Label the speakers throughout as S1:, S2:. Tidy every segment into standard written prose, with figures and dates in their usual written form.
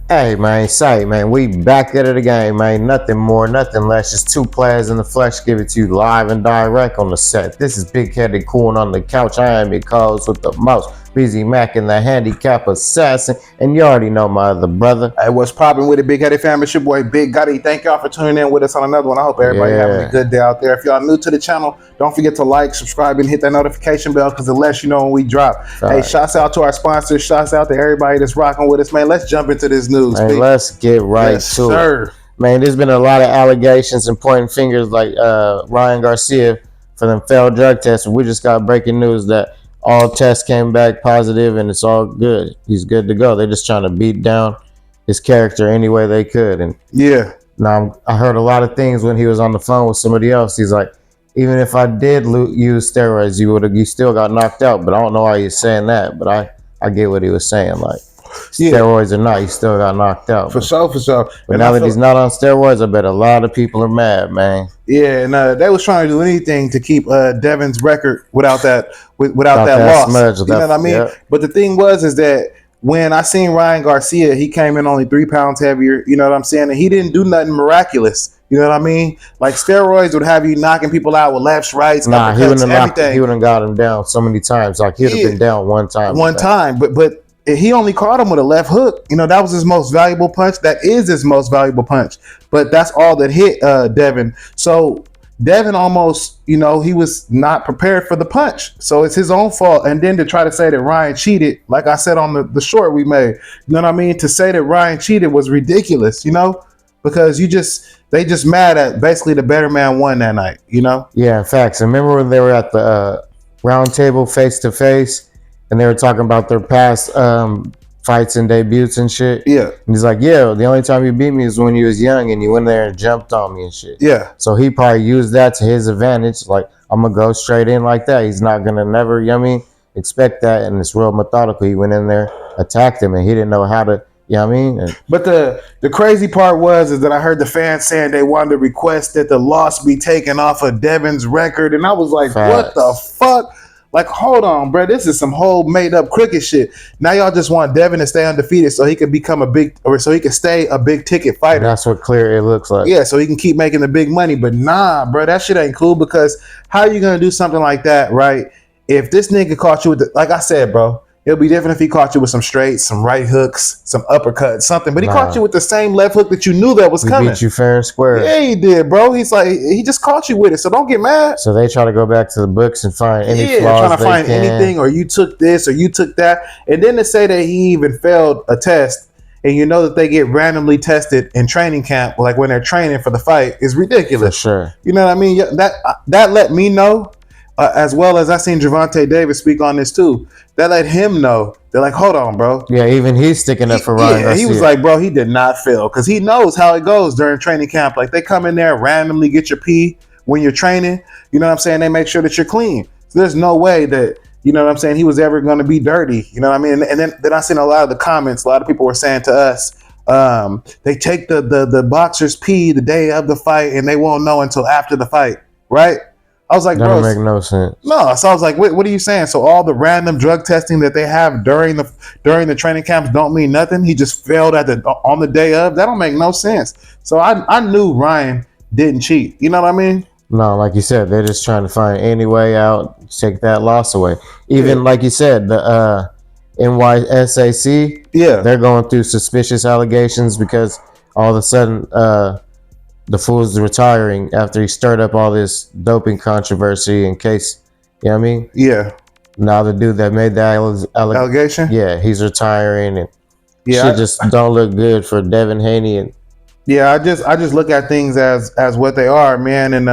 S1: Hey man, sight man, we back at it again, man. Nothing more, nothing less. Just two players in the flesh, give it to you live and direct on the set. This is Big Headed Cool on the couch. I am your co-host with the most, Busy Mac and the handicap assassin, and you already know my other brother.
S2: Hey, what's popping with it, Big Headed Family? It's your boy Big Gotti. Thank y'all for tuning in with us on another one. I hope everybody having a good day out there. If y'all new to the channel, don't forget to like, subscribe, and hit that notification bell because it lets you know when we drop. Hey, shouts out to our sponsors. Shouts out to everybody that's rocking with us, man. Let's jump into this news.
S1: Hey, let's get right to it. Man, there's been a lot of allegations and pointing fingers like Ryan Garcia for them failed drug tests. We just got breaking news that all tests came back positive and it's all good. He's good to go. They're just trying to beat down his character any way they could. And
S2: yeah,
S1: now I heard a lot of things when he was on the phone with somebody else. He's like, even if I did use steroids, you still got knocked out. But I don't know why he's saying that. But I get what he was saying. Like, steroids or not, he still got knocked out.
S2: For sure.
S1: But now that he's not on steroids, I bet a lot of people are mad, man.
S2: Yeah, and they was trying to do anything to keep Devin's record without that loss.
S1: Smudge,
S2: you know what I mean? Yep. But the thing is that when I seen Ryan Garcia, he came in only 3 pounds heavier. You know what I'm saying? And he didn't do nothing miraculous. You know what I mean? Like steroids would have you knocking people out with lefts, rights,
S1: nah, he wouldn't have got him down so many times. Like he'd have been down one time.
S2: But he only caught him with a left hook. You know, that was his most valuable punch. That is his most valuable punch. But that's all that hit Devin. So Devin almost, he was not prepared for the punch. So it's his own fault. And then to try to say that Ryan cheated, like I said on the short we made, you know what I mean? To say that Ryan cheated was ridiculous, because they just mad at basically the better man won that night,
S1: Yeah, facts. And remember when they were at the round table face to face? And they were talking about their past fights and debuts and shit.
S2: Yeah.
S1: And he's like, yeah, the only time you beat me is when you was young and you went there and jumped on me and shit.
S2: Yeah.
S1: So he probably used that to his advantage. Like, I'm going to go straight in like that. He's not going to never, expect that. And it's real methodical. He went in there, attacked him, and he didn't know how to,
S2: But the crazy part is that I heard the fans saying they wanted to request that the loss be taken off of Devin's record. And I was like, What the fuck? Like, hold on, bro. This is some whole made up cricket shit. Now y'all just want Devin to stay undefeated so he could so he could stay a big ticket fighter.
S1: That's what clear it looks like.
S2: Yeah, so he can keep making the big money. But nah, bro, that shit ain't cool because how are you gonna do something like that, right? If this nigga caught you with like I said, bro, it'll be different if he caught you with some straights, some right hooks, some uppercuts, something. But he caught you with the same left hook that you knew that was coming.
S1: He beat you fair and square.
S2: Yeah, he did, bro. He's like, he just caught you with it, so don't get mad.
S1: So they try to go back to the books and find any flaws
S2: trying to find anything, or you took this, or you took that. And then to say that he even failed a test, and you know that they get randomly tested in training camp, like when they're training for the fight, is ridiculous.
S1: For sure.
S2: You know what I mean? That let me know. As well as I seen Gervonta Davis speak on this too. That let him know. They're like, hold on, bro.
S1: Yeah, even he's sticking up for Ryan Garcia.
S2: He was like, bro, he did not fail because he knows how it goes during training camp. Like they come in there, randomly get your pee when you're training. You know what I'm saying? They make sure that you're clean. So there's no way that, you know what I'm saying, he was ever going to be dirty. You know what I mean? And then I seen a lot of the comments. A lot of people were saying to us, they take the boxer's pee the day of the fight and they won't know until after the fight, right? I was like,
S1: that
S2: bro,
S1: don't make no sense.
S2: No, so I was like, what are you saying? So all the random drug testing that they have during the training camps don't mean nothing. He just failed on the day of. That don't make no sense. So I knew Ryan didn't cheat. You know what I mean?
S1: No, like you said, they're just trying to find any way out, take that loss away. Even like you said, the NYSAC, they're going through suspicious allegations because all of a sudden the fool's retiring after he stirred up all this doping controversy in case, you know what I mean?
S2: Yeah.
S1: Now the dude that made the
S2: allegation?
S1: Yeah, he's retiring and shit just don't look good for Devin Haney. And
S2: yeah, I just look at things as what they are, man. And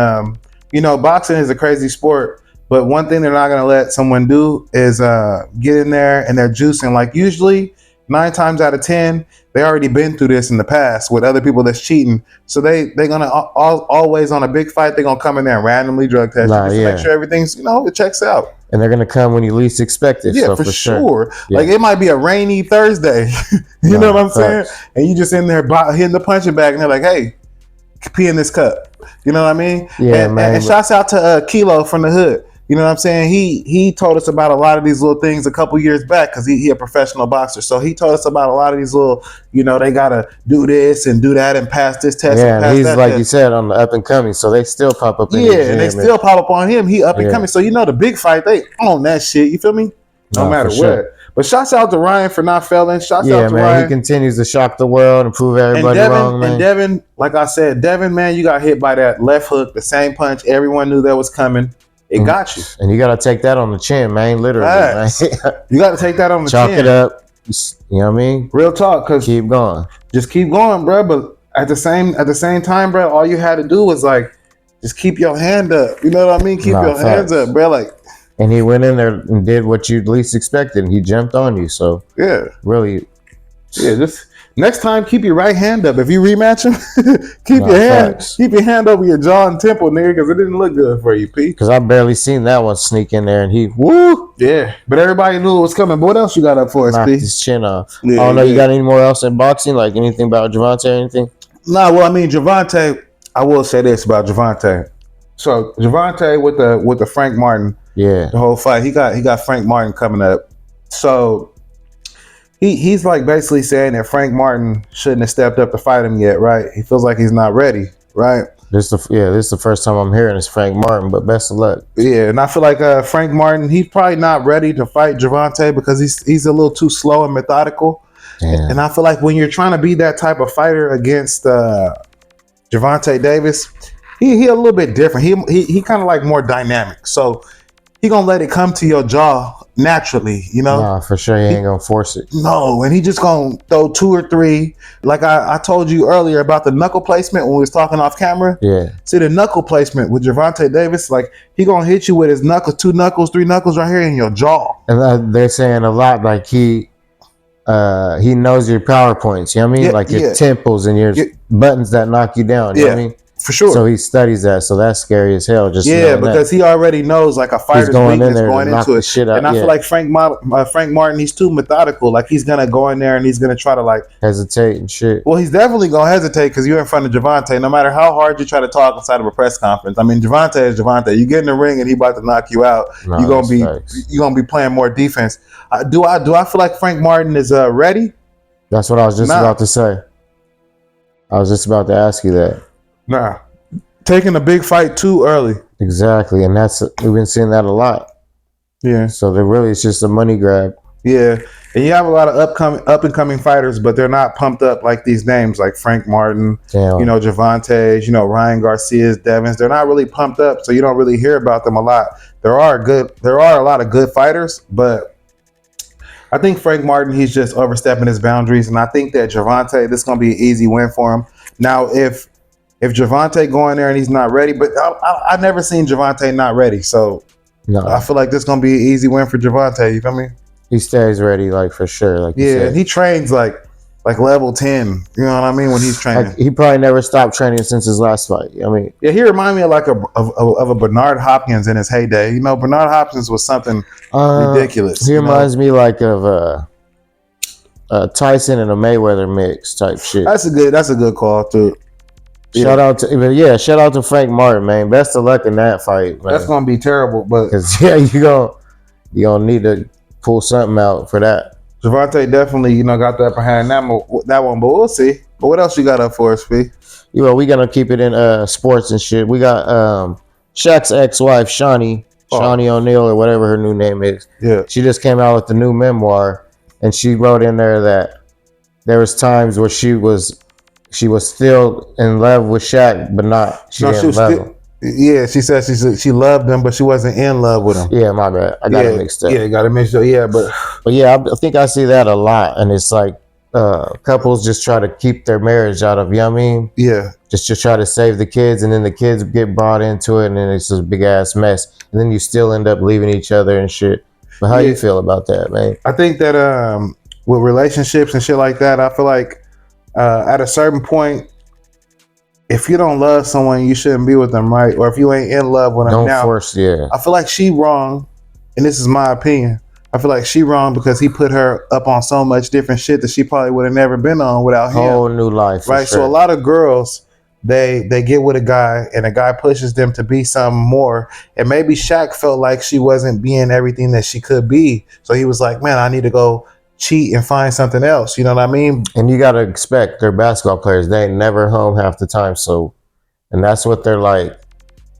S2: boxing is a crazy sport, but one thing they're not gonna let someone do is get in there and they're juicing. Like usually 9 times out of 10, they already been through this in the past with other people that's cheating. So they're gonna always on a big fight. They're gonna come in there and randomly drug test you just to make sure everything's it checks out.
S1: And they're gonna come when you least expect it.
S2: Yeah,
S1: so
S2: for sure.
S1: Yeah.
S2: Like it might be a rainy Thursday, you know what I'm saying? And you just in there hitting the punching bag, and they're like, "Hey, pee in this cup." You know what I mean?
S1: Yeah,
S2: and,
S1: man.
S2: And shouts out to Kilo from the hood. You know what I'm saying? He told us about a lot of these little things a couple years back because he a professional boxer. So he told us about a lot of these little, they gotta do this and do that and pass this test and
S1: and
S2: pass
S1: he's
S2: that
S1: like
S2: test.
S1: you said on the up and coming, so they still pop up in the gym.
S2: And they still pop up on him. He up and coming. So the big fight, they own that shit. You feel me? No matter what. Sure. But shouts out to Ryan for not failing. Shouts out to Ryan.
S1: He continues to shock the world and prove everybody wrong, man.
S2: And Devin, like I said, man, you got hit by that left hook, the same punch. Everyone knew that was coming. It got you.
S1: And you got to take that on the chin, man, literally. Man.
S2: You got to take that on the
S1: chin.
S2: Chalk
S1: it up. You know what I mean?
S2: Real talk. Cause
S1: keep going.
S2: Just keep going, bro. But at the same time, bro, all you had to do was just keep your hand up. You know what I mean? Keep your hands up, bro.
S1: And he went in there and did what you least expected. And he jumped on you. So really,
S2: just next time keep your right hand up. If you rematch him, keep your hand over your jaw and temple, nigga, because it didn't look good for you, Pete.
S1: Because I barely seen that one sneak in there, and he
S2: but everybody knew it was coming. But what else you got up for us,
S1: Pete? Knocked his chin off. I don't know. You got any more else in boxing? Like anything about Gervonta or anything?
S2: Nah. Well, I mean, Gervonta. I will say this about Gervonta. So Gervonta with the Frank Martin.
S1: Yeah,
S2: the whole fight. He got Frank Martin coming up. So he's like basically saying that Frank Martin shouldn't have stepped up to fight him yet, right? He feels like he's not ready, right?
S1: This is the first time I'm hearing this Frank Martin, but best of luck.
S2: Yeah, and I feel like Frank Martin, he's probably not ready to fight Gervonta because he's a little too slow and methodical. Damn. And I feel like when you're trying to be that type of fighter against Gervonta Davis, he a little bit different. He kind of like more dynamic. So he gonna let it come to your jaw naturally,
S1: Nah, for sure. He ain't gonna force it.
S2: No, and he just gonna throw 2 or 3. Like I told you earlier about the knuckle placement when we was talking off camera.
S1: Yeah.
S2: See the knuckle placement with Gervonta Davis, like he gonna hit you with his knuckles, 2 knuckles, 3 knuckles right here in your jaw.
S1: And they're saying a lot like he knows your power points. You know what I mean? Like your temples and your buttons that knock you down. You know what I mean?
S2: For sure.
S1: So he studies that. So that's scary as hell. Just
S2: because he already knows like a fighter's weakness going into it.
S1: Shit out,
S2: and I feel like Frank Martin, he's too methodical. Like he's gonna go in there and he's gonna try to like
S1: hesitate and shit.
S2: Well, he's definitely gonna hesitate because you're in front of Gervonta. No matter how hard you try to talk inside of a press conference, I mean, Gervonta is Gervonta. You get in the ring and he about to knock you out.
S1: No,
S2: you're gonna be playing more defense. Do I feel like Frank Martin is ready?
S1: That's what I was just about to say. I was just about to ask you that.
S2: Nah. Taking a big fight too early.
S1: Exactly. And we've been seeing that a lot.
S2: Yeah.
S1: So it's just a money grab.
S2: Yeah. And you have a lot of up and coming fighters, but they're not pumped up like these names like Frank Martin, Gervonta, Ryan Garcia's, Devins. They're not really pumped up, so you don't really hear about them a lot. There are a lot of good fighters, but I think Frank Martin, he's just overstepping his boundaries, and I think that Gervonta, this is going to be an easy win for him. Now, if Gervonta go in there and he's not ready, but I've never seen Gervonta not ready, so I feel like this is going to be an easy win for Gervonta, you feel me?
S1: He stays ready, like, for sure, like you said.
S2: And he trains like level 10, you know what I mean, when he's training.
S1: Like, he probably never stopped training since his last fight, I mean.
S2: Yeah, he reminded me of like of a Bernard Hopkins in his heyday. Bernard Hopkins was something ridiculous.
S1: He reminds me like of Tyson and a Mayweather mix type shit.
S2: That's a good call too.
S1: Shout out to Frank Martin, man. Best of luck in that fight, man.
S2: That's gonna be terrible, but
S1: you gonna need to pull something out for that.
S2: Gervonta definitely, got the upper hand that one, but we'll see. But what else you got up for us, P?
S1: We gonna keep it in sports and shit. We got Shaq's ex-wife, Shawnee O'Neal or whatever her new name is.
S2: Yeah.
S1: She just came out with the new memoir, and she wrote in there that there was times where she was still in love with Shaq, but she didn't love him.
S2: Yeah, she said she loved him, but she wasn't in love with him.
S1: Yeah, my bad. I got it mixed up.
S2: Yeah, got it mixed up. Yeah, but
S1: yeah, I think I see that a lot, and it's like couples just try to keep their marriage out of, you know what I mean?
S2: Yeah.
S1: Just to try to save the kids, and then the kids get brought into it, and then it's a big ass mess, and then you still end up leaving each other and shit. But how you feel about that, man?
S2: I think that with relationships and shit like that, I feel like at a certain point, if you don't love someone, you shouldn't be with them, right? Or if you ain't in love with them,
S1: don't force. Yeah,
S2: I feel like she wrong, and this is my opinion. I feel like she wrong because he put her up on so much different shit that she probably would have never been on without him.
S1: Whole new life,
S2: right?
S1: Sure.
S2: So a lot of girls, they get with a guy, and a guy pushes them to be something more. And maybe Shaq felt like she wasn't being everything that she could be, so he was like, man, I need to go cheat and find something else. You know what I mean?
S1: And you got to expect they're basketball players. They ain't never home half the time. So, and that's what they're like.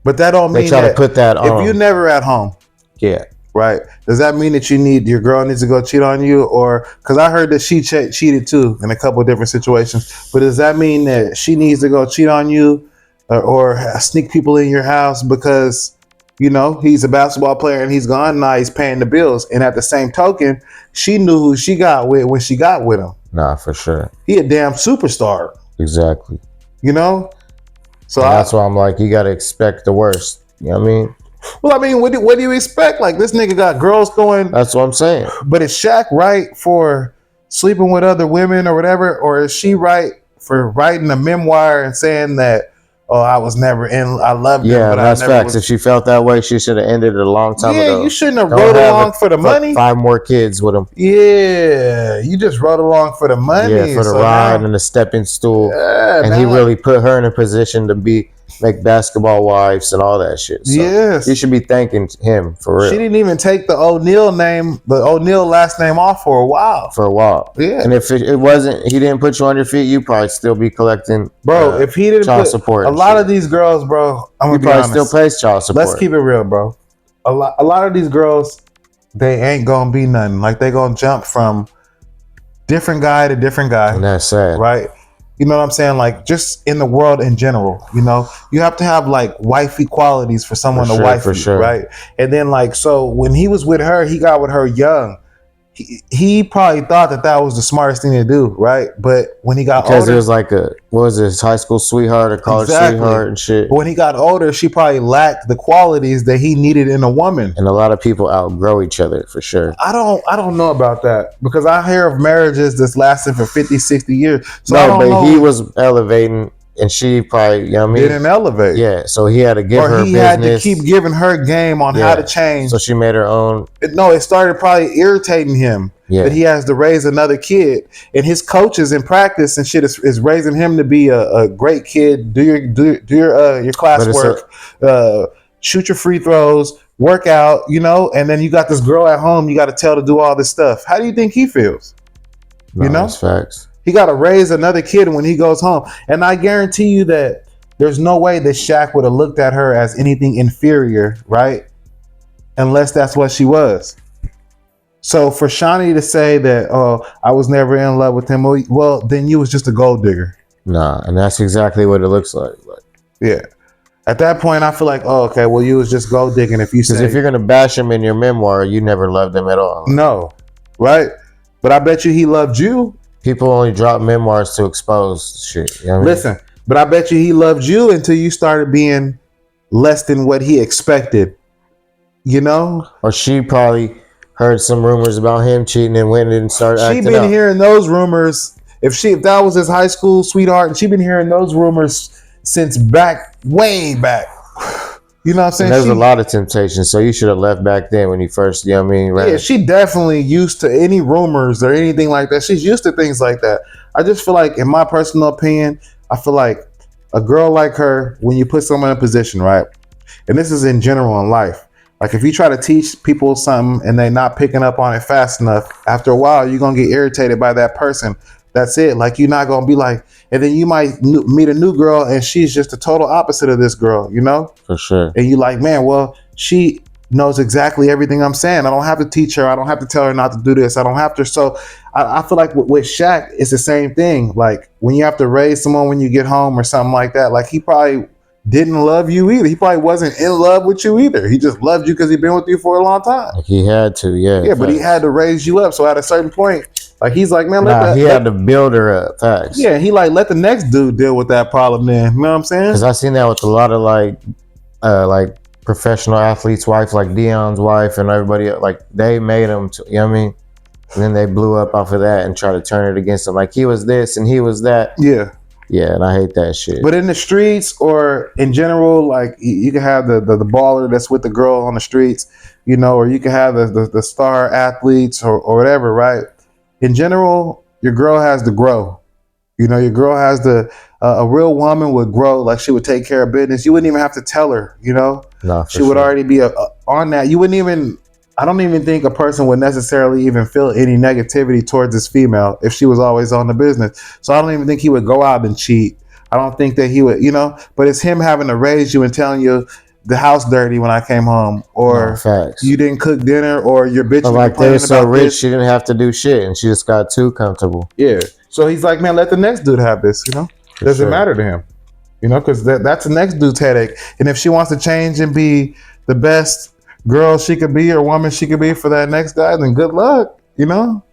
S2: But that don't mean
S1: they try
S2: that
S1: to put that on.
S2: If you're never at home,
S1: yeah,
S2: right? Does that mean that your girl needs to go cheat on you? Or because I heard that she cheated too in a couple of different situations. But does that mean that she needs to go cheat on you or sneak people in your house because he's a basketball player and he's gone? Now he's paying the bills. And at the same token, she knew who she got with when she got with him.
S1: Nah, for sure.
S2: He a damn superstar.
S1: Exactly.
S2: So
S1: that's why I'm like, you got to expect the worst. You know what I mean?
S2: Well, I mean, what do you expect? Like, this nigga got girls going.
S1: That's what I'm saying.
S2: But is Shaq right for sleeping with other women or whatever? Or is she right for writing a memoir and saying that, oh, I was never in, I loved him.
S1: Yeah,
S2: but
S1: that's
S2: I never
S1: facts. If she felt that way, she should have ended it a long time ago.
S2: Yeah, you shouldn't have wrote along for the money.
S1: 5 more kids with him.
S2: Yeah, you just wrote along for the money.
S1: Yeah, for the ride and the stepping stool. Yeah, and he really put her in a position to make basketball wives and all that shit. So
S2: yes.
S1: You should be thanking him for real.
S2: She didn't even take the O'Neal last name off for a while.
S1: Yeah. And if it wasn't, he didn't put you on your feet, you probably still be collecting
S2: if he didn't
S1: child support.
S2: A lot of these girls, bro, I'm gonna be honest,
S1: still pays child support.
S2: Let's keep it real, bro. A lot of these girls, they ain't gonna be nothing. Like, they gonna jump from different guy to different guy.
S1: And that's sad.
S2: Right? You know what I'm saying? Like, just in the world in general, you have to have like wifey qualities for someone to wife you,
S1: sure.
S2: Right? And then so when he was with her, he got with her young. He probably thought that was the smartest thing to do, right? But when he got older,
S1: because it was like high school sweetheart or college sweetheart and shit.
S2: But when he got older, she probably lacked the qualities that he needed in a woman.
S1: And a lot of people outgrow each other for sure.
S2: I don't know about that, because I hear of marriages that's lasting for 50, 60 years. So
S1: he was elevating. And she probably,
S2: didn't elevate.
S1: Yeah, so he had to give her business. Or he had
S2: to keep giving her game on how to change.
S1: So she made her own.
S2: It started probably irritating him that he has to raise another kid. And his coaches in practice and shit is raising him to be a great kid. Do your classwork, shoot your free throws, work out, and then you got this girl at home you got to tell to do all this stuff. How do you think he feels?
S1: That's facts.
S2: He got to raise another kid when he goes home. And I guarantee you that there's no way that Shaq would have looked at her as anything inferior, right? Unless that's what she was. So for Shawnee to say that, oh, I was never in love with him, well, then you was just a gold digger.
S1: Nah, and that's exactly what it looks like.
S2: Yeah. At that point, I feel like, oh, okay, well, you was just gold digging if
S1: if you're going to bash him in your memoir, you never loved him at all.
S2: No, right? But I bet you he loved you.
S1: People only drop memoirs to expose shit. You know what I mean?
S2: Listen, but I bet you he loved you until you started being less than what he expected. Or
S1: she probably heard some rumors about him cheating and went and started acting out.
S2: She been hearing those rumors. If that was his high school sweetheart, and she been hearing those rumors since way back. You know what I'm saying?
S1: And there's a lot of temptation, so you should have left back then when you first, right?
S2: Yeah, she definitely used to any rumors or anything like that. She's used to things like that. I just feel like, in my personal opinion, I feel like a girl like her, when you put someone in a position, right? And this is in general in life. Like, if you try to teach people something and they're not picking up on it fast enough, after a while, you're going to get irritated by that person. That's it. Like, you're not going to be like, and then you might meet a new girl and she's just the total opposite of this girl,
S1: For sure.
S2: And you like, man, well, she knows exactly everything I'm saying. I don't have to teach her. I don't have to tell her not to do this. I don't have to. So I feel like with Shaq, it's the same thing. Like, when you have to raise someone when you get home or something like that, like, he probably didn't love you either. He probably wasn't in love with you either. He just loved you because he'd been with you for a long time.
S1: Like, he had to, yeah.
S2: Yeah, but he had to raise you up. So at a certain point, like, he's like, man,
S1: he had to build her up. Facts.
S2: Yeah, he let the next dude deal with that problem then. You know what I'm saying?
S1: Because I seen that with a lot of like professional athletes' wife, like Dion's wife and everybody. Like, they made him, you know what I mean? And then they blew up off of that and tried to turn it against him. Like, he was this and he was that.
S2: Yeah.
S1: Yeah, and I hate that shit.
S2: But in the streets or in general, like, you can have the baller that's with the girl on the streets, or you can have the star athletes or whatever, right? In general, your girl has to grow. You know, your girl has a real woman would grow, like she would take care of business. You wouldn't even have to tell her, you know.
S1: No,
S2: she would already be on that. You wouldn't even, I don't even think a person would necessarily even feel any negativity towards this female if she was always on the business. So I don't even think he would go out and cheat. I don't think that he would, you know, but it's him having to raise you and telling you the house dirty when I came home, or you didn't cook dinner, or your bitch.
S1: But like they're so rich, she didn't have to do shit, and she just got too comfortable.
S2: Yeah. So he's like, man, let the next dude have this. You know, doesn't matter to him. You know, because that's the next dude's headache. And if she wants to change and be the best girl she could be or woman she could be for that next guy, then good luck. You know,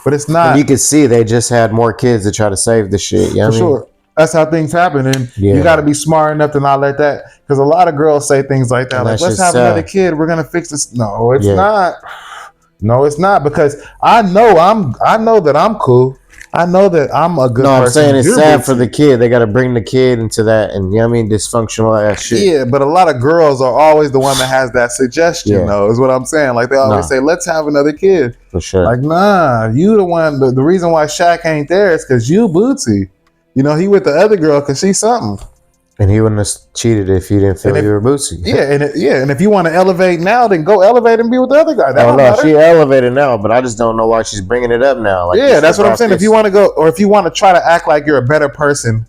S2: but it's not.
S1: And you can see they just had more kids to try to save the shit. You know
S2: for sure. That's how things happen, and you got to be smart enough to not let that. Because a lot of girls say things like that, like, "Let's have another kid. We're gonna fix this." No, it's not. No, it's not. Because I know that I'm cool. I know that I'm a good person.
S1: No, I'm saying it's sad for the kid. They got to bring the kid into that, and you know what I mean, dysfunctional ass shit.
S2: Yeah, but a lot of girls are always the one that has that suggestion, though, is what I'm saying. Like, they always say, let's have another kid.
S1: For sure.
S2: Like, nah, you the one. The reason why Shaq ain't there is because you Bootsy. You know, he with the other girl because she's something.
S1: And he wouldn't have cheated if you didn't feel you were Bootsy.
S2: Yeah, and if you want to elevate now, then go elevate and be with the other guy.
S1: She elevated now, but I just don't know why she's bringing it up now. Like,
S2: that's what I'm saying. If you want to go, or if you want to try to act like you're a better person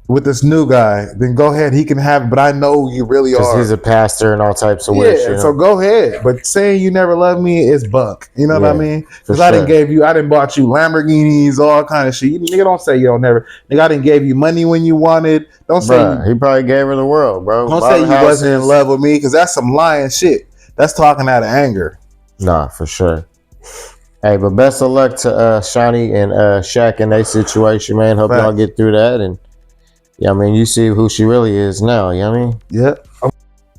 S2: with this new guy, then go ahead. He can have it, but I know you really are.
S1: Because he's a pastor and all types of weird shit.
S2: So go ahead. But saying you never loved me is bunk. You know what I mean? Because I didn't bought you Lamborghinis, all kind of shit. Nigga, don't say you don't never. Nigga, I didn't give you money when you wanted. Don't say
S1: he probably gave her the world, bro.
S2: Don't say you wasn't in love with me, because that's some lying shit. That's talking out of anger.
S1: Nah, for sure. Hey, but best of luck to Shani and Shaq in their situation, man. Hope y'all get through that. And yeah, I mean, you see who she really is now. You know what I mean?
S2: Yeah.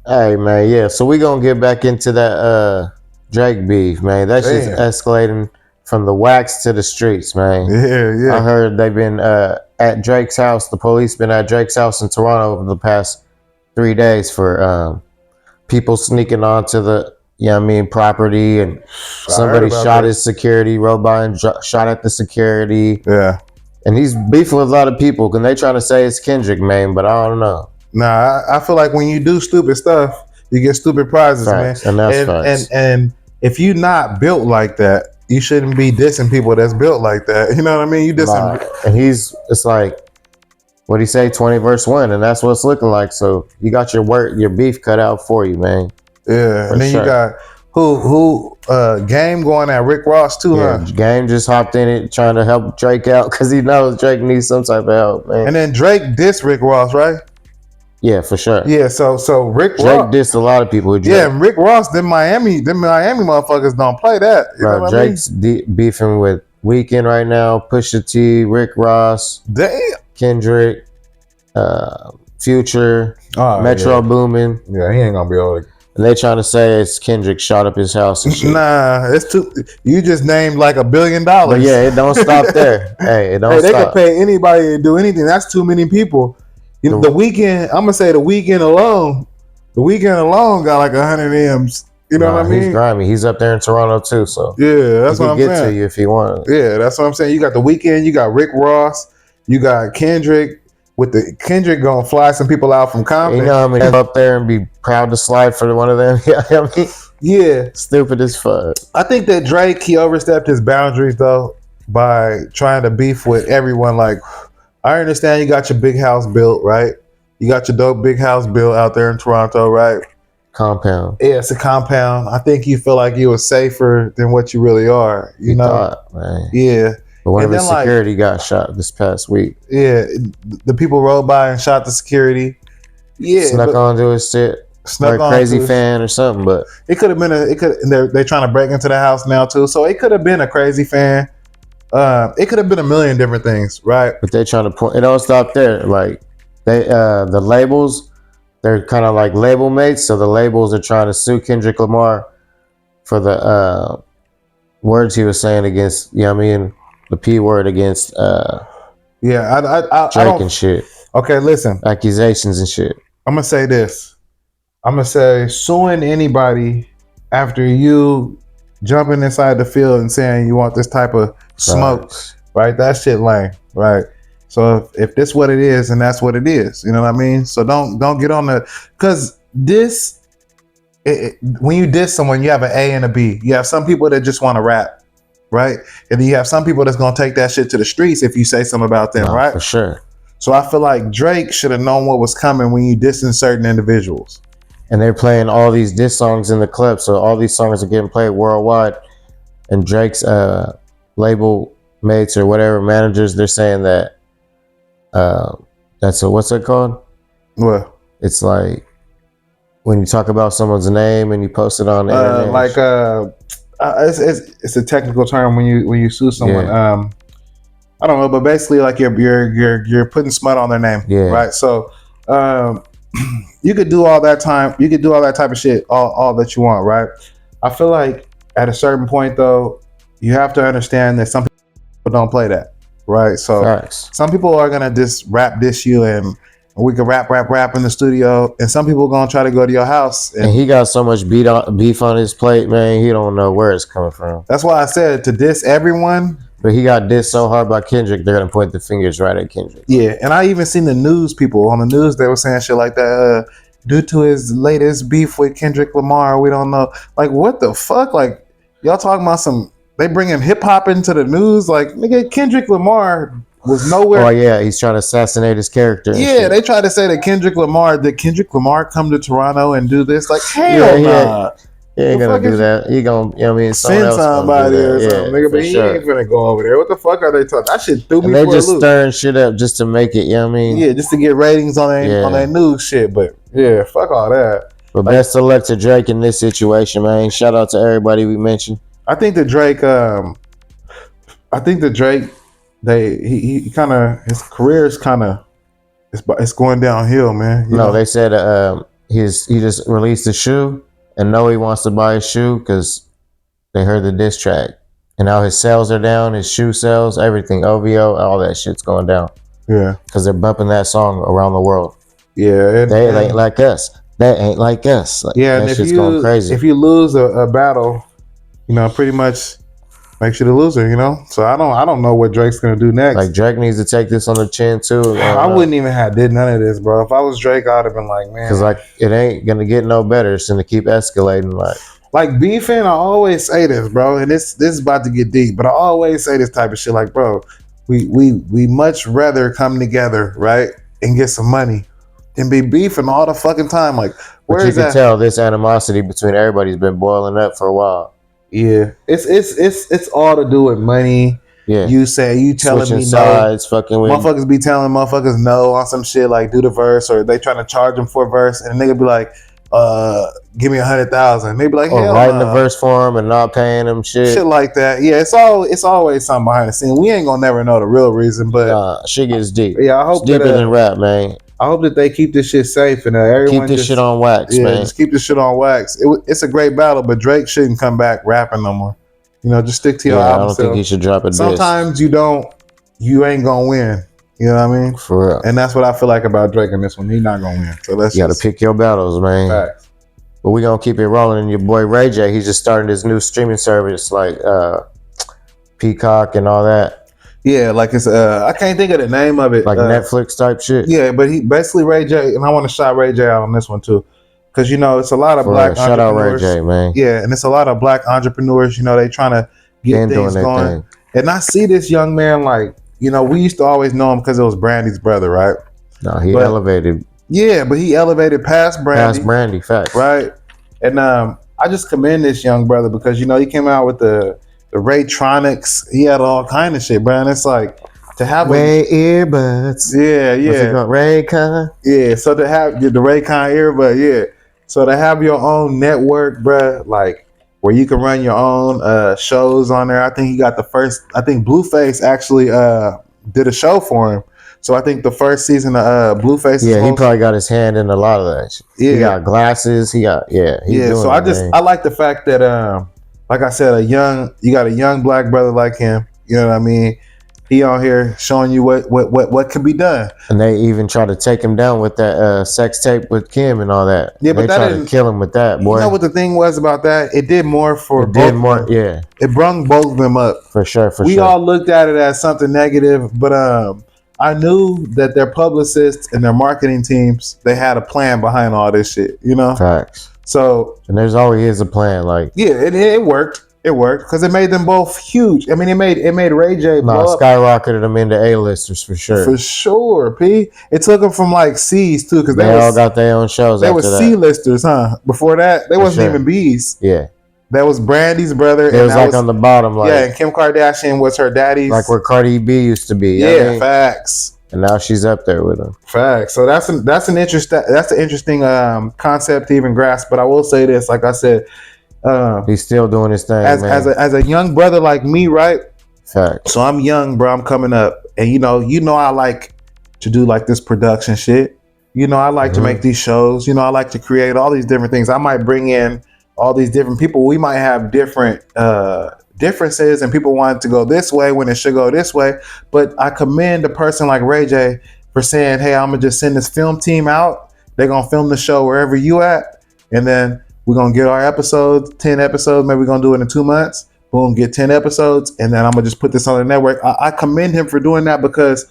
S1: Hey, man, so we going to get back into that Drake beef, man. That's just escalating from the wax to the streets, man.
S2: Yeah.
S1: I heard they've been at Drake's house. The police been at Drake's house in Toronto over the past 3 days for people sneaking onto the, you know what I mean, property. And somebody shot his security, rode by and shot at the security.
S2: Yeah.
S1: And he's beefing with a lot of people, and they trying to say it's Kendrick, man, but I don't know.
S2: Nah, I feel like when you do stupid stuff, you get stupid prizes, man.
S1: And that's facts.
S2: And if you're not built like that, you shouldn't be dissing people that's built like that. You know what I mean? You dissing.
S1: And it's like, what'd he say, 20 verse 1, and that's what it's looking like. So you got your beef cut out for you, man.
S2: Yeah, and then you got who Game going at Rick Ross too, huh?
S1: Game just hopped in it trying to help Drake out because he knows Drake needs some type of help, man.
S2: And then Drake dissed Rick Ross, right?
S1: Yeah, for sure.
S2: Yeah, so Rick
S1: Drake
S2: Ross
S1: dissed a lot of people.
S2: Yeah, and Rick Ross, them Miami motherfuckers don't play that. You know what
S1: Drake's beefing with Weeknd right now, Pusha T, Rick Ross, Kendrick, Future, Metro Boomin.
S2: Yeah, he ain't gonna be able to.
S1: And they trying to say it's Kendrick shot up his house and shit.
S2: Nah, it's too. You just named like $1 billion.
S1: But yeah, it don't stop there. Hey, it don't stop.
S2: They could pay anybody to do anything. That's too many people. You know, the Weeknd. I'm gonna say the Weeknd alone. The Weeknd alone got like 100 M's. You know what I mean?
S1: He's grimy. He's up there in Toronto too. So
S2: yeah, that's what I'm saying.
S1: He can get to you if he wants.
S2: Yeah, that's what I'm saying. You got the Weeknd. You got Rick Ross. You got Kendrick. With the Kendrick gonna fly some people out from Compton.
S1: You know how many up there and be proud to slide for one of them? I mean,
S2: yeah,
S1: stupid as fuck.
S2: I think that Drake, he overstepped his boundaries though by trying to beef with everyone. Like, I understand you got your big house built, right? You got your dope big house built out there in Toronto, right?
S1: Compound.
S2: Yeah, it's a compound. I think you feel like you were safer than what you really are. You know,
S1: thought, man.
S2: Yeah.
S1: But one of his security got shot this past week.
S2: Yeah, the people rode by and shot the security. Yeah,
S1: snuck onto his shit. Snuck on crazy fan or something. But
S2: it could have been they're trying to break into the house now too. So it could have been a crazy fan. It could have been a million different things, right?
S1: But they trying to point. It don't stop there. Like they the labels, they're kind of like label mates. So the labels are trying to sue Kendrick Lamar for the words he was saying against. You know what I mean? The P word against
S2: Drake
S1: and shit.
S2: Okay, listen.
S1: Accusations and shit.
S2: I'm gonna say this. I'm gonna say suing anybody after you jumping inside the field and saying you want this type of smoke, right? That shit lame, right? So if this what it is, and that's what it is, you know what I mean. So don't get on the because when you diss someone, you have an A and a B. You have some people that just want to rap, right? And then you have some people that's gonna take that shit to the streets if you say something about them, right?
S1: For sure.
S2: So I feel like Drake should have known what was coming when you dissing certain individuals.
S1: And they're playing all these diss songs in the club, so all these songs are getting played worldwide. And Drake's label mates or whatever managers, they're saying that that's what's it called?
S2: What?
S1: It's like when you talk about someone's name and you post it on the internet.
S2: It's a technical term when you sue someone.
S1: Yeah.
S2: I don't know, but basically like you're putting smut on their name, right? So you could do all that type of shit all that you want, right? I feel like at a certain point though, you have to understand that some people don't play that, right? So
S1: Facts.
S2: Some people are gonna just diss you, and we can rap in the studio, and some people are gonna try to go to your house.
S1: And he got so much beef on his plate, man. He don't know where it's coming from.
S2: That's why I said to diss everyone.
S1: But he got dissed so hard by Kendrick, they're gonna point the fingers right at Kendrick.
S2: Yeah, and I even seen the news people on the news, they were saying shit like that. Due to his latest beef with Kendrick Lamar, we don't know. Like, what the fuck? Like, y'all talking about they bringing hip hop into the news? Like, nigga, Kendrick Lamar was nowhere.
S1: Oh yeah, he's trying to assassinate his character.
S2: Yeah, they tried to say that Kendrick Lamar come to Toronto and do this? Like, hell nah.
S1: He ain't gonna do that. He gonna, you know what I mean?
S2: Send somebody or something, nigga. But he ain't gonna go over there. What the fuck are they talking? That shit threw me for a loop.
S1: They just stirring shit up just to make it, you know what I mean?
S2: Yeah, just to get ratings on their news shit. But yeah, fuck all that.
S1: But best of luck to Drake in this situation, man. Shout out to everybody we mentioned.
S2: I think the Drake, he kind of, his career is kind of, it's going downhill, man.
S1: You know? They said he just released a shoe, and he wants to buy a shoe because they heard the diss track, and now his sales are down, his shoe sales, everything, OVO, all that shit's going down.
S2: Yeah,
S1: because they're bumping that song around the world.
S2: Yeah,
S1: they ain't like us. That ain't like us. Like,
S2: yeah,
S1: that
S2: and
S1: shit's going crazy.
S2: If you lose a battle, pretty much makes you the loser, So I don't know what Drake's gonna do next.
S1: Like, Drake needs to take this on the chin too.
S2: I wouldn't even have did none of this, bro. If I was Drake, I'd have been like, man,
S1: because like it ain't gonna get no better. It's gonna keep escalating.
S2: Like beefing, I always say this, bro, and this is about to get deep, but I always say this type of shit, like, bro, we much rather come together, right, and get some money and be beefing all the fucking time. Like,
S1: but you can tell this animosity between everybody's been boiling up for a while.
S2: Yeah, it's all to do with money.
S1: Yeah,
S2: you telling me
S1: sides,
S2: no.
S1: Fucking with
S2: motherfuckers be telling motherfuckers no on some shit, like do the verse, or they trying to charge them for a verse, and a nigga be like, give me 100,000. They be like,
S1: or writing the verse for him and not paying him shit
S2: like that. Yeah, it's always something behind the scene. We ain't gonna never know the real reason, but
S1: shit gets deep.
S2: Yeah, I hope
S1: it's deeper than rap, man.
S2: I hope that they keep this shit safe and everyone
S1: keep this shit on wax, man.
S2: Just keep this shit on wax. It's a great battle, but Drake shouldn't come back rapping no more. Just stick to your album.
S1: I don't think he should drop a diss.
S2: Sometimes you ain't gonna win. You know what I mean?
S1: For real.
S2: And that's what I feel like about Drake in this one. He's not gonna win. So
S1: you gotta pick your battles, man.
S2: Facts.
S1: But we gonna keep it rolling. And your boy Ray J, he's just starting his new streaming service, like Peacock and all that.
S2: Yeah, like it's I can't think of the name of it.
S1: Like Netflix type shit.
S2: Yeah, but he basically Ray J, and I want to shout Ray J out on this one too, because it's a lot of black
S1: shout
S2: entrepreneurs.
S1: Out Ray J, man.
S2: Yeah, and it's a lot of black entrepreneurs. They trying to get things going. And I see this young man, like, we used to always know him because it was Brandy's brother, right?
S1: No, he elevated.
S2: Yeah, but he elevated past Brandy.
S1: Past Brandy, facts.
S2: Right, and I just commend this young brother because he came out with the Raytronics. He had all kind of shit, bro. And it's like to have
S1: Ray earbuds.
S2: Yeah.
S1: Raycon.
S2: Yeah. So to have the Raycon earbud, yeah. So to have your own network, bro, like where you can run your own shows on there. I think he got the first. I think Blueface actually did a show for him. So I think the first season of Blueface.
S1: Yeah, he probably got his hand in a lot of that shit. Yeah. He got glasses. He got
S2: So I like the fact that like I said, you got a young black brother like him. You know what I mean? He on here showing you what can be done.
S1: And they even try to take him down with that sex tape with Kim and all that.
S2: Yeah, but
S1: they tried to kill him with that, boy.
S2: You know what the thing was about that? It did more for both. It brung both of them up.
S1: For sure.
S2: We all looked at it as something negative, but I knew that their publicists and their marketing teams, they had a plan behind all this shit, you know?
S1: Facts.
S2: So,
S1: and there's always a plan. Like,
S2: yeah, it worked. It worked because it made them both huge. I mean, it made Ray J blow up.
S1: Skyrocketed them into A-listers for sure.
S2: For sure, P. It took them from like C's too, because
S1: they all got their own shows.
S2: They were C-listers, huh? Before that, they wasn't even B's.
S1: Yeah.
S2: That was Brandy's brother.
S1: It was like on the bottom, like,
S2: yeah, and Kim Kardashian was her daddy's,
S1: like where Cardi B used to be.
S2: Yeah, I mean? Facts.
S1: And now she's up there with him.
S2: Facts. So that's an interesting concept to even grasp. But I will say this, like I said,
S1: he's still doing his thing,
S2: as a young brother like me, right?
S1: Facts.
S2: So I'm young, bro. I'm coming up, and you know, I like to do like this production shit. You know, I like to make these shows. You know, I like to create all these different things. I might bring in all these different people. We might have different differences, and people want to go this way when it should go this way. But I commend a person like Ray J for saying, "Hey, I'm gonna just send this film team out. They're gonna film the show wherever you at, and then we're gonna get our episodes, 10 episodes. Maybe we're gonna do it in 2 months. Boom, get 10 episodes, and then I'm gonna just put this on the network." I commend him for doing that because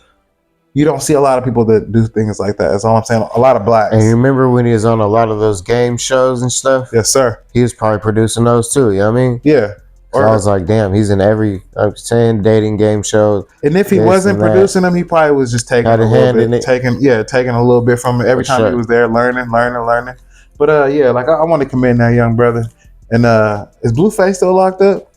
S2: you don't see a lot of people that do things like that. That's all I'm saying. A lot of blacks.
S1: And you remember when he was on a lot of those game shows and stuff?
S2: Yes, sir.
S1: He was probably producing those too. You know what I mean?
S2: Yeah.
S1: So I was like, damn, he's in every, I'm saying, dating game show.
S2: And if he wasn't producing them, he probably was just taking a little bit, taking a little bit from it every time he was there, learning. But yeah, like I want to commend that young brother. And is Blueface still locked up?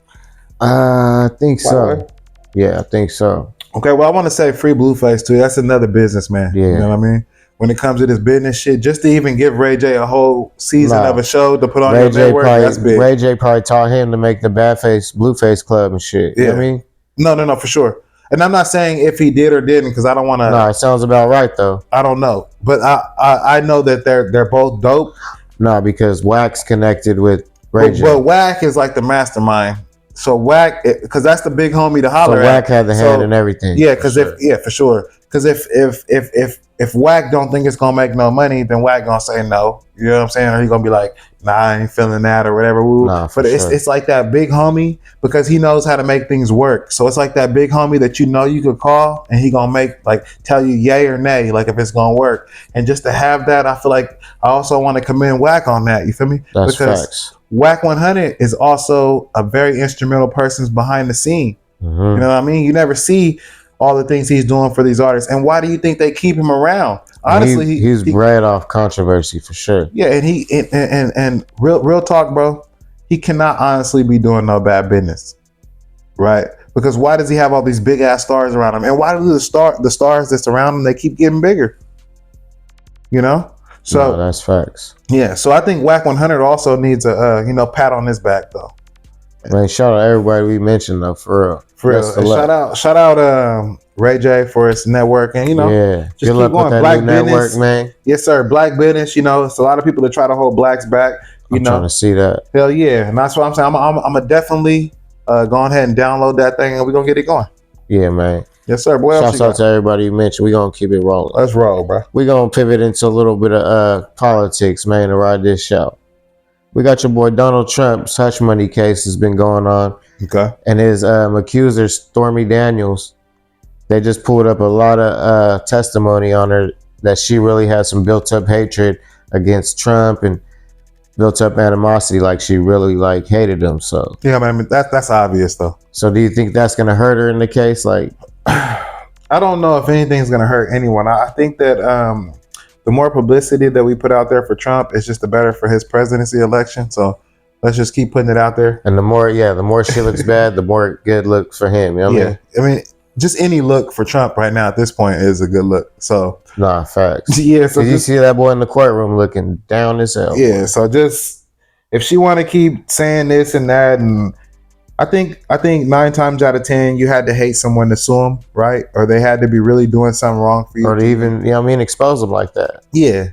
S1: I think so. Yeah, I think so.
S2: Okay, well, I want to say free Blueface too. That's another businessman. Yeah. You know what I mean? When it comes to this business shit, just to even give Ray J a whole season of a show to put on your network, that's big.
S1: Ray J probably taught him to make the Blueface Club and shit. You know what I mean?
S2: No, for sure. And I'm not saying if he did or didn't, because I don't want to.
S1: No, it sounds about right though.
S2: I don't know, but I know that they're both dope.
S1: No, because Wax connected with Ray J.
S2: But Wack is like the mastermind. So Wack, because that's the big homie to holler at.
S1: So Wack had the hand in everything.
S2: Yeah, because for sure. Because if Wack don't think it's gonna make no money, then Wack gonna say no. You know what I'm saying? Or he gonna be like, nah, I ain't feeling that or whatever.
S1: Nah,
S2: but it's like that big homie because he knows how to make things work. So it's like that big homie that you know you could call and he gonna tell you yay or nay, like if it's gonna work. And just to have that, I feel like I also want to commend Wack on that. You feel me?
S1: That's facts.
S2: Wack 100 is also a very instrumental person behind the scene. You know what I mean? You never see all the things he's doing for these artists. And why do you think they keep him around? Honestly,
S1: he's bred off controversy for sure.
S2: Yeah, and real talk, bro. He cannot honestly be doing no bad business, right? Because why does he have all these big ass stars around him? And why do the stars that surround him, they keep getting bigger? You know. So
S1: that's facts.
S2: Yeah, so I think Wack 100 also needs a pat on his back though.
S1: Man, shout out everybody we mentioned though, for real.
S2: Shout out Ray J for his network, and just keep going. Black business, network, man. Yes, sir. Black business. It's a lot of people that try to hold blacks back.
S1: I'm trying to see that.
S2: Hell yeah, and that's what I'm saying. I'm gonna definitely go ahead and download that thing, and we're gonna get it going.
S1: Yeah, man.
S2: Yes, sir. Boy,
S1: shouts out to everybody you mentioned. We're going to keep it rolling.
S2: Let's roll, bro.
S1: We're going to pivot into a little bit of politics, man, to ride this show. We got your boy Donald Trump's hush money case has been going on.
S2: Okay.
S1: And his accuser, Stormy Daniels, they just pulled up a lot of testimony on her that she really had some built-up hatred against Trump and built-up animosity, like she really hated him. So
S2: yeah, man, that's obvious, though.
S1: So do you think that's going to hurt her in the case?
S2: I don't know if anything's going to hurt anyone. I think that the more publicity that we put out there for Trump is just the better for his presidency election. So let's just keep putting it out there.
S1: And the more she looks bad, the more good look for him. You know what I mean?
S2: I mean, just any look for Trump right now at this point is a good look. So
S1: nah, facts.
S2: Yeah. So
S1: you see that boy in the courtroom looking down as hell.
S2: Yeah. So just if she want to keep saying this and that, and I think 9 times out of 10 you had to hate someone to sue them, right? Or they had to be really doing something wrong for you,
S1: or to even expose them like that.
S2: Yeah,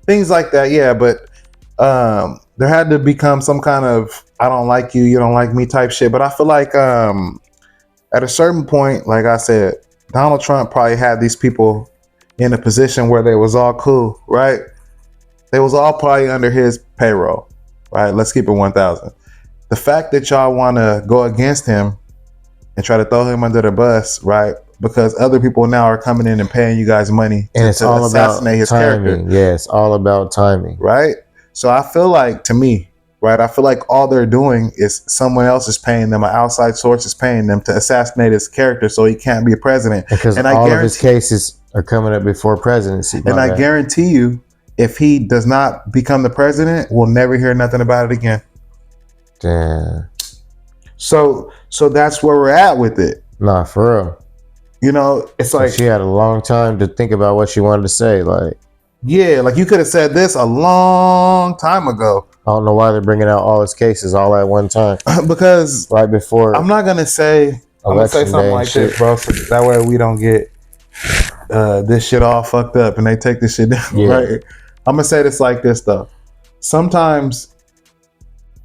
S2: things like that. Yeah, but there had to become some kind of I don't like you, you don't like me type shit. But I feel like at a certain point, like I said, Donald Trump probably had these people in a position where they was all cool, right? They was all probably under his payroll, right? Let's keep it 1,000. The fact that y'all want to go against him and try to throw him under the bus, right? because other people now are coming in and paying you guys money
S1: and it's all assassinate his timing. Character. Yeah, it's all about timing.
S2: Right? So I feel like, to me, right, I feel like all they're doing is someone else is paying them, an outside source is paying them to assassinate his character so he can't be a president.
S1: Because all of his cases are coming up before presidency.
S2: And I guarantee you, if he does not become the president, we'll never hear nothing about it again.
S1: Damn.
S2: So that's where we're at with it.
S1: Nah, for real.
S2: You know, it's like
S1: she had a long time to think about what she wanted to say. Like,
S2: yeah, like you could have said this a long time ago.
S1: I don't know why they're bringing out all his cases all at one time.
S2: Because
S1: right before,
S2: I'm not gonna say something like this, bro. So that way we don't get this shit all fucked up and they take this shit down. Yeah. Right? I'm gonna say this like this though. Sometimes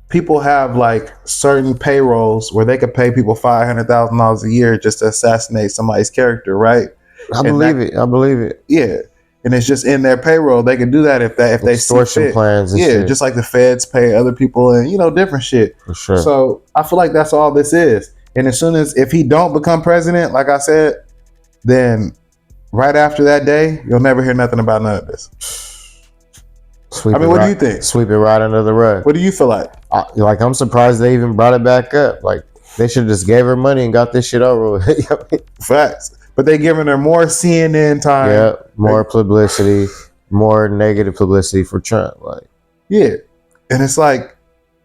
S2: people have like certain payrolls where they could pay people $500,000 a year just to assassinate somebody's character, right?
S1: I believe it.
S2: Yeah, and it's just in their payroll. They can do that if they
S1: extortion plans. And shit.
S2: Just like the feds pay other people and different shit.
S1: For sure.
S2: So I feel like that's all this is. And as soon as if he don't become president, like I said, then right after that day, you'll never hear nothing about none of this. What do you think?
S1: Sweep it right under the rug.
S2: What do you feel like?
S1: I'm surprised they even brought it back up. Like, they should have just gave her money and got this shit over with.
S2: Facts. But they giving her more CNN time.
S1: Yeah, more publicity, more negative publicity for Trump. Like,
S2: yeah. And it's like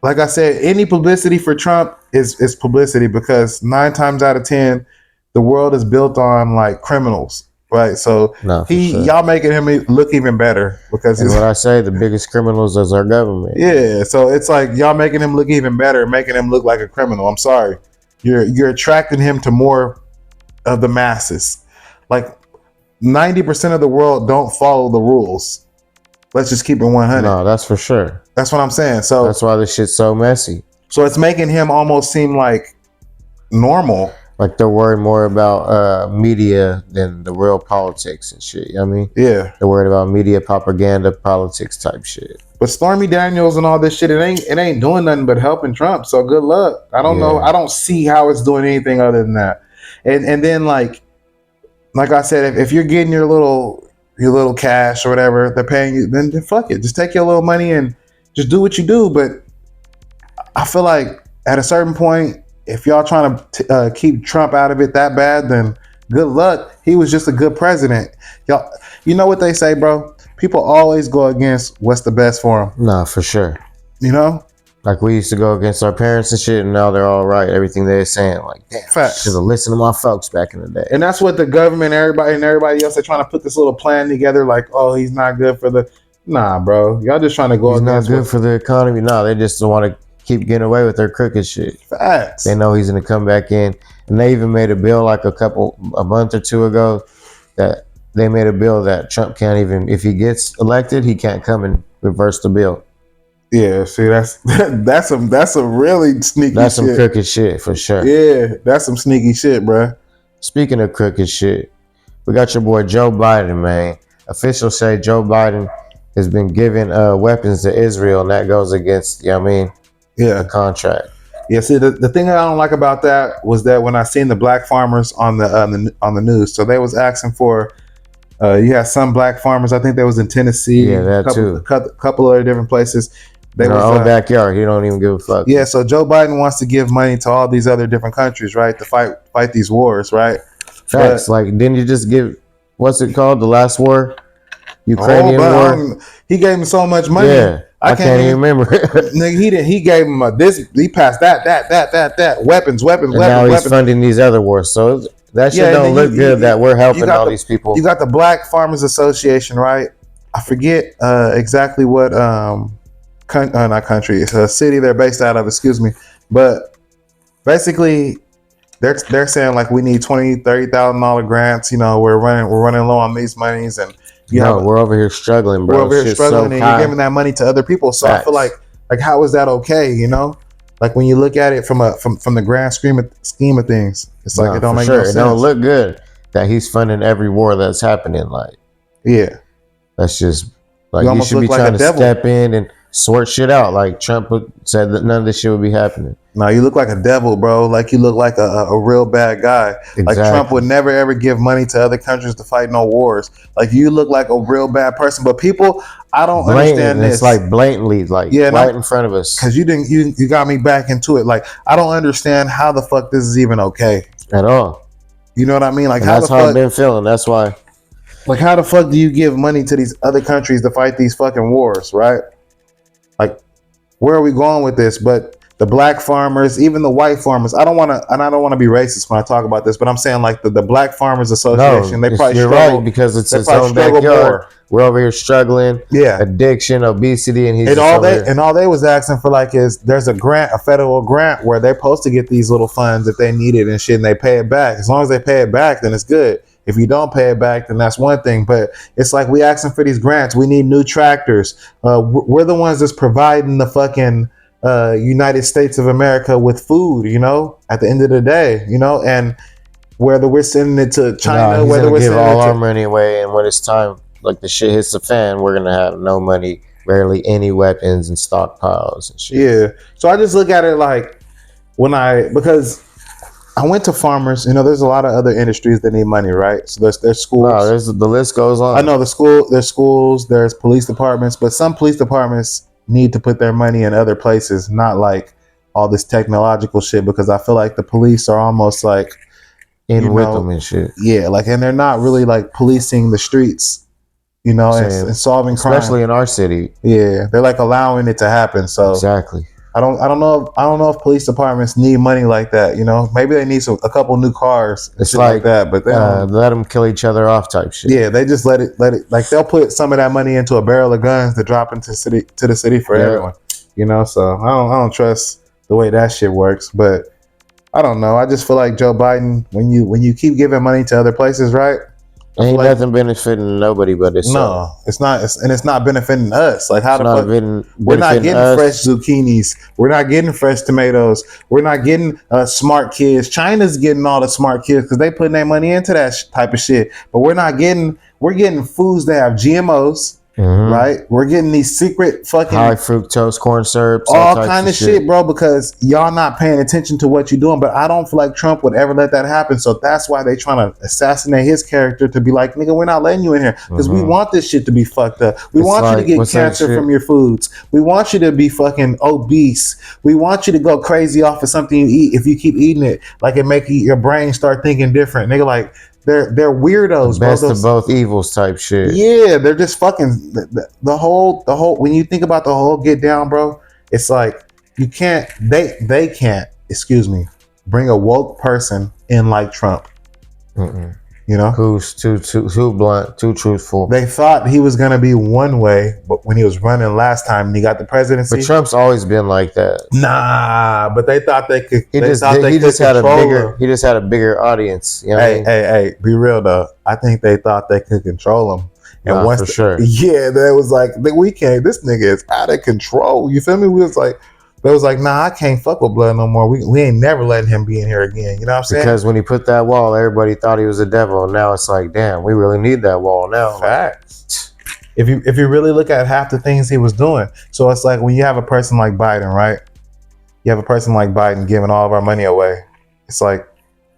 S2: I said, any publicity for Trump is publicity because 9 times out of 10, the world is built on like criminals. Right, so y'all making him look even better because
S1: what I say, the biggest criminals is our government.
S2: Yeah, so it's like y'all making him look even better, making him look like a criminal. I'm sorry, you're attracting him to more of the masses. Like 90% of the world don't follow the rules. Let's just keep it 100.
S1: No, that's for sure.
S2: That's what I'm saying. So
S1: that's why this shit's so messy.
S2: So it's making him almost seem like normal.
S1: Like they're worried more about media than the real politics and shit. You know what I mean?
S2: Yeah.
S1: They're worried about media propaganda, politics type shit.
S2: But Stormy Daniels and all this shit, it ain't doing nothing but helping Trump. So good luck. I don't know. I don't see how it's doing anything other than that. And then like I said, if you're getting your little cash or whatever, they're paying you, then fuck it. Just take your little money and just do what you do. But I feel like at a certain point, if y'all trying to keep Trump out of it that bad, then good luck. He was just a good president. Y'all, you know what they say, bro? People always go against what's the best for them.
S1: Nah, for sure.
S2: You know?
S1: Like we used to go against our parents and shit, and now they're all right. Everything they're saying, like, damn, should have listened to my folks back in the day.
S2: And that's what the government, everybody else, they're trying to put this little plan together. Like, oh, he's not good for the. Nah, bro, y'all just trying to go.
S1: He's not good for the economy. Nah, they just want to keep getting away with their crooked shit.
S2: Facts.
S1: They know he's gonna come back in, and they even made a bill like a month or two ago that they made a bill that Trump can't even, if he gets elected, he can't come and reverse the bill.
S2: Yeah, see, that's some really sneaky.
S1: That's some crooked shit for sure.
S2: Yeah, that's some sneaky shit, bro.
S1: Speaking of crooked shit, we got your boy Joe Biden, man. Officials say Joe Biden has been giving weapons to Israel, and that goes against, you know what I mean?
S2: Yeah,
S1: the contract.
S2: Yeah, see, the thing I don't like about that was that when I seen the black farmers on the news, so they was asking for, you had some black farmers, I think that was in Tennessee,
S1: yeah, that too,
S2: a couple other different places.
S1: They in our own backyard, he don't even give a fuck.
S2: Yeah, so Joe Biden wants to give money to all these other different countries, right, to fight these wars, right?
S1: Facts. Like, didn't you just give, what's it called, the last war, Ukrainian war?
S2: He gave him so much money.
S1: Yeah. I can't even remember.
S2: Nigga, he gave him this. He passed that weapons. And
S1: now he's funding these other wars. So that shit don't look good that we're helping all these people.
S2: You got the Black Farmers Association, right? I forget exactly what not country. It's a city they're based out of. Excuse me, but basically they're saying like we need $20,000-$30,000 grants. You know, we're running low on these monies and.
S1: We're over here struggling, bro.
S2: We're over here struggling, and you're giving that money to other people. So Facts. I feel like how is that okay? You know, like when you look at it from the grand scheme of things, it's like it don't make no sense.
S1: It don't look good that he's funding every war that's happening. Like,
S2: yeah,
S1: that's just like you should be trying to step in and sort shit out. Like Trump said that none of this shit would be happening.
S2: No, you look like a devil, bro. Like you look like a real bad guy.
S1: Exactly.
S2: Like Trump would never ever give money to other countries to fight no wars. Like you look like a real bad person. But people, I don't understand this.
S1: It's like blatantly, like right in front of us.
S2: Because you got me back into it. Like I don't understand how the fuck this is even okay
S1: at all.
S2: You know what I mean? Like
S1: that's how I've been feeling. That's why.
S2: Like how the fuck do you give money to these other countries to fight these fucking wars, right? Like where are we going with this? But the black farmers, even the white farmers, I don't want to be racist when I talk about this, but I'm saying like the Black Farmers Association, they probably
S1: you're
S2: struggle,
S1: right, because it's his own backyard. More. We're over here struggling, addiction, obesity, and he's
S2: all they was asking for like is there's a grant, a federal grant where they're supposed to get these little funds if they need it and shit, and they pay it back. As long as they pay it back, then it's good. If you don't pay it back, then that's one thing. But it's like we asking for these grants. We need new tractors. We're the ones that's providing the fucking United States of America with food, you know, at the end of the day, you know, and whether we're sending it to China, whether we're
S1: give all our money away, and when it's time, like the shit hits the fan, we're gonna have no money, barely any weapons and stockpiles and shit.
S2: Yeah. So I just look at it like because I went to farmers, you know, there's a lot of other industries that need money, right? So there's schools.
S1: Wow, the list goes on.
S2: I know there's schools, there's police departments, but some police departments need to put their money in other places, not like all this technological shit, because I feel like the police are almost like
S1: with them and shit.
S2: Yeah, like, and they're not really like policing the streets, you know, and solving crime,
S1: especially in our city.
S2: Yeah, they're like allowing it to happen. So
S1: exactly.
S2: I don't know if police departments need money like that. You know, maybe they need a couple new cars.
S1: It's like
S2: that, but they
S1: let them kill each other off type shit.
S2: Yeah, they just let it. Like they'll put some of that money into a barrel of guns to drop into the city for everyone. You know, so I don't trust the way that shit works. But I don't know. I just feel like Joe Biden, when you keep giving money to other places, right?
S1: Ain't nothing benefiting nobody but itself.
S2: No, it's not, and it's not benefiting us. Like how the fuck we're not getting
S1: us.
S2: Fresh zucchinis, we're not getting fresh tomatoes, we're not getting smart kids. China's getting all the smart kids because they putting their money into that type of shit. But we're getting foods that have GMOs. Mm-hmm. Right, we're getting these secret fucking
S1: high fructose corn syrups,
S2: all kind of shit, bro. Because y'all not paying attention to what you're doing. But I don't feel like Trump would ever let that happen. So that's why they trying to assassinate his character, to be like, nigga, we're not letting you in here because we want this shit to be fucked up. We want you to get cancer from your foods. We want you to be fucking obese. We want you to go crazy off of something you eat. If you keep eating it, like it make your brain start thinking different. Nigga, like. They're weirdos,
S1: bro. Best of both evils type shit.
S2: Yeah, they're just fucking the whole. When you think about the whole get down, bro, it's like you can't. They can't. Excuse me. Bring a woke person in like Trump. Mm-mm. You know,
S1: who's too blunt, too truthful.
S2: They thought he was gonna be one way, but when he was running last time and he got the presidency,
S1: but Trump's always been like that.
S2: Nah, but they thought they could.
S1: He just had a bigger audience. You know
S2: hey, be real though. I think they thought they could control him. And once
S1: for sure,
S2: yeah, that was like we can't. This nigga is out of control. You feel me? They was like, nah, I can't fuck with Blood no more. We ain't never letting him be in here again. You know what I'm saying?
S1: Because when he put that wall, everybody thought he was a devil. Now it's like, damn, we really need that wall now.
S2: Facts. If you really look at half the things he was doing, so it's like when you have a person like Biden, right? You have a person like Biden giving all of our money away. It's like,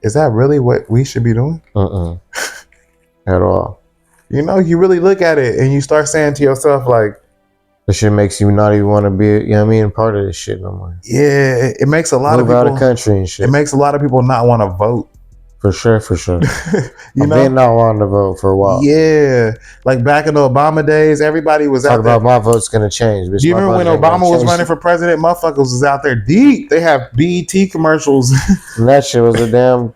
S2: is that really what we should be doing?
S1: At all.
S2: You know, you really look at it and you start saying to yourself, like,
S1: this shit makes you not even want to be, you know what I mean, part of this shit no more.
S2: Yeah, it makes a lot of people
S1: out of country and shit.
S2: It makes a lot of people not want to vote.
S1: For sure. I've been not wanting to vote for a while.
S2: Yeah, like back in the Obama days, everybody was out there.
S1: My vote's gonna change.
S2: Do you remember when Obama was running for president? Motherfuckers was out there deep. They have BET commercials.
S1: And that shit was a damn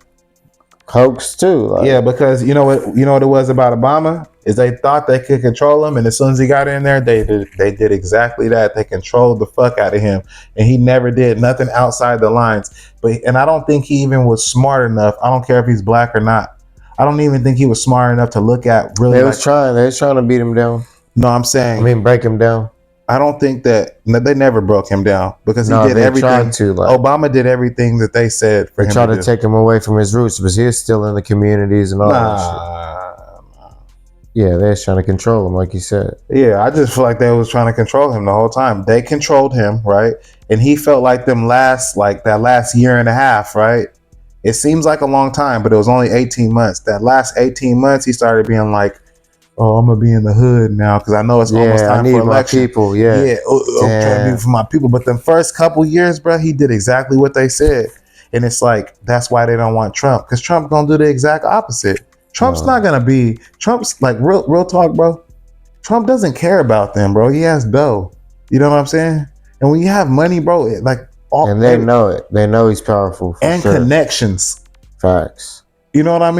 S1: hoax too.
S2: Like, yeah, because you know what it was about Obama is they thought they could control him, and as soon as he got in there, they did exactly that. They controlled the fuck out of him, and he never did nothing outside the lines. And I don't think he even was smart enough. I don't care if he's black or not. I don't even think he was smart enough to look at really.
S1: They was trying to beat him down.
S2: No, I'm saying.
S1: Break him down.
S2: I don't think that they never broke him down because he did everything. Obama did everything that they said for him.
S1: They tried to take him away from his roots, but he was still in the communities and all that shit. Yeah, they're trying to control him, like you said.
S2: Yeah, I just feel like they was trying to control him the whole time. They controlled him, right? And he felt like that last year and a half, right? It seems like a long time, but it was only 18 months. That last 18 months, he started being like, oh, I'm gonna be in the hood now because I know it's almost
S1: Yeah, I
S2: time for
S1: need my
S2: election.
S1: people. Yeah,
S2: Yeah, I'm trying to do it for my people. But the first couple years, bro, he did exactly what they said, and it's like that's why they don't want Trump, because Trump gonna do the exact opposite. Trump's not gonna be. Trump's like real talk, bro. Trump doesn't care about them, bro. He has dough. You know what I'm saying? And when you have money, bro, like all
S1: and they know it. They know he's powerful for
S2: and
S1: sure.
S2: connections.
S1: Facts.
S2: You know what I mean?